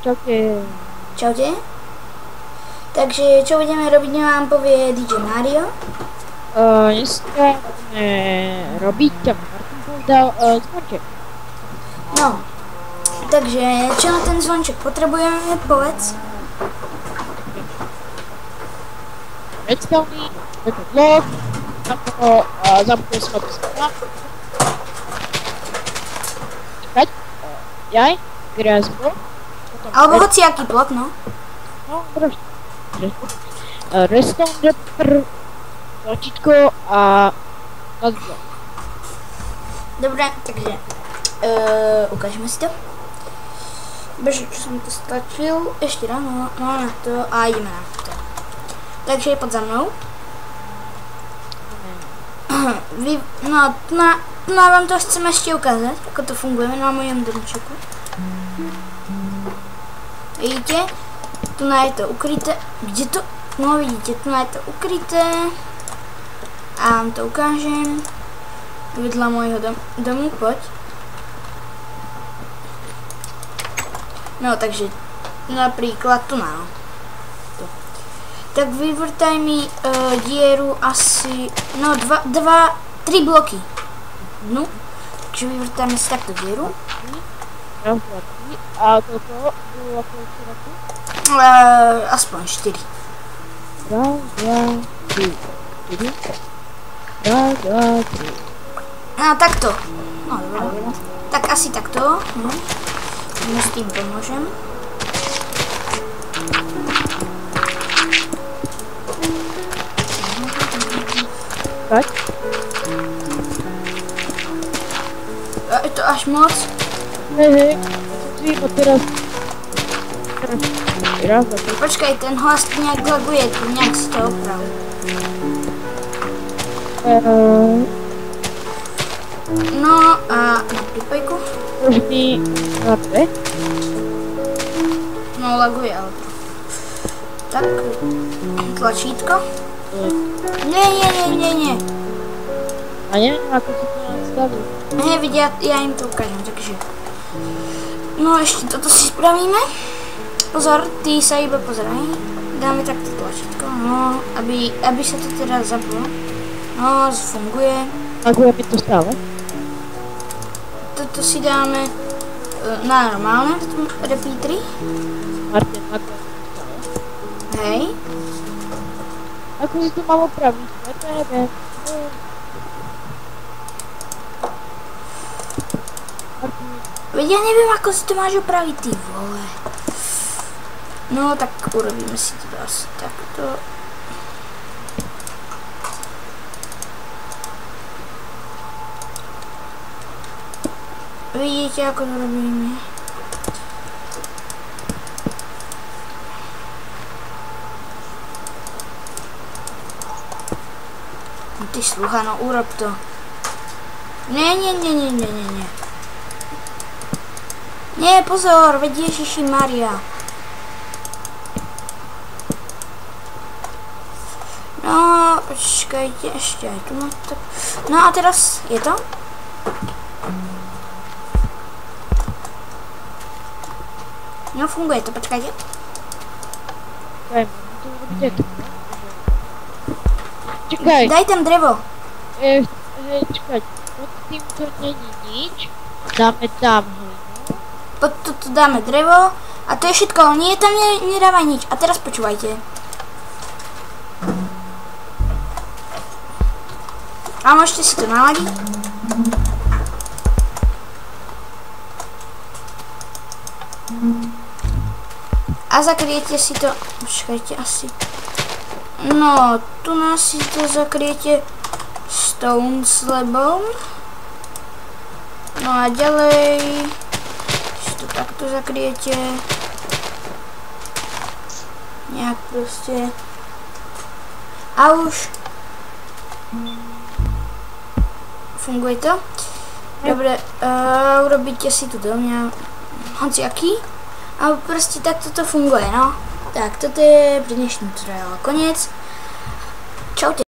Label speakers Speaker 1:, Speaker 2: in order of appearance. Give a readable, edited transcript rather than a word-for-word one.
Speaker 1: Čaute.
Speaker 2: Čaute. Takže čo budeme robiť, vám povie DJ Mario.
Speaker 1: Dneska budeme robiť, tam Martin povedal, zvonček.
Speaker 2: No, takže čo na ten zvonček potrebujeme, povedz.
Speaker 1: Redstone, tento blok, ako zabudol som to sa. Čakať, jaj, grass blok.
Speaker 2: Alebo hociaký blok, no.
Speaker 1: No, proste. Redstone, repr, tlačítko a blok.
Speaker 2: Dobre, takže ukážeme si to. Beže, čo som to stlačil, ešte raz, no na to a ideme na to. Takže pod za mnou. No, tu vám to chcem ešte ukázať, ako to funguje na mojom domčeku. Vidíte? Tu je to ukryté. Kde to? No vidíte, tu je to ukryté. A vám to ukážem. Vedľa môjho domu, poď. No, takže napríklad tu mám. Tak vyvrtaj mi dieru asi, no 3 bloky. No, takže vyvrtajme si takto dieru.
Speaker 1: A toto bolo ako roku?
Speaker 2: Aspoň 4.
Speaker 1: 1, 2, 3, 4. 1, 2, 3.
Speaker 2: A takto. No dobré. Tak asi takto. No. Mu s tým pomôžem.
Speaker 1: Tak?
Speaker 2: Je to až moc.
Speaker 1: Hej, to teraz.
Speaker 2: Počkaj, ten hlas tu nejak laguje, nejak si to oprav. No a na pripojku.
Speaker 1: Už mi lápe.
Speaker 2: No laguje, ale to. Tak, tlačítko. Nie.
Speaker 1: A neviem, ako si to nastaví.
Speaker 2: Hej, vidia, ja im to ukážem, takže. No ešte toto si spravíme. Pozor, ty sa iba pozeraj. Dáme takto tlačítko, no, aby sa to teda zaplo. No, funguje.
Speaker 1: Laguje mi to stále.
Speaker 2: Toto si dáme na normálne repeatery.
Speaker 1: Martin, laguje mi to stále.
Speaker 2: Hej.
Speaker 1: Ako si to mám opraviť? Neviem. Martin.
Speaker 2: Veď ja neviem, ako si to máš opraviť, ty vole. No, tak urobíme si to asi takto. Vidíte, ako to robíme. Ty slucha, no urob to. Nie. Nie, pozor, veď Ježiši Maria. No, počkajte, ešte aj tu na to. No a teraz je to? No, funguje to, počkajte.
Speaker 1: Čakaj.
Speaker 2: Daj tam drevo.
Speaker 1: Čakaj, pod týmto není nič. Dáme tam hlinu.
Speaker 2: Pod toto dáme drevo. A to je všetko, ale nie, tam nedávaj nič. A teraz počúvajte. A môžete si to naladiť. A zakriete si to, počkajte asi. No, tu nás si to zakriete stone slabom. No a ďalej si to takto zakriete. Nejak proste. A už funguje to. Dobre, urobíte si tu do mňa hociaký. A proste takto to funguje, no. Tak, toto je pre dnešný tutoriál koniec. Čaute.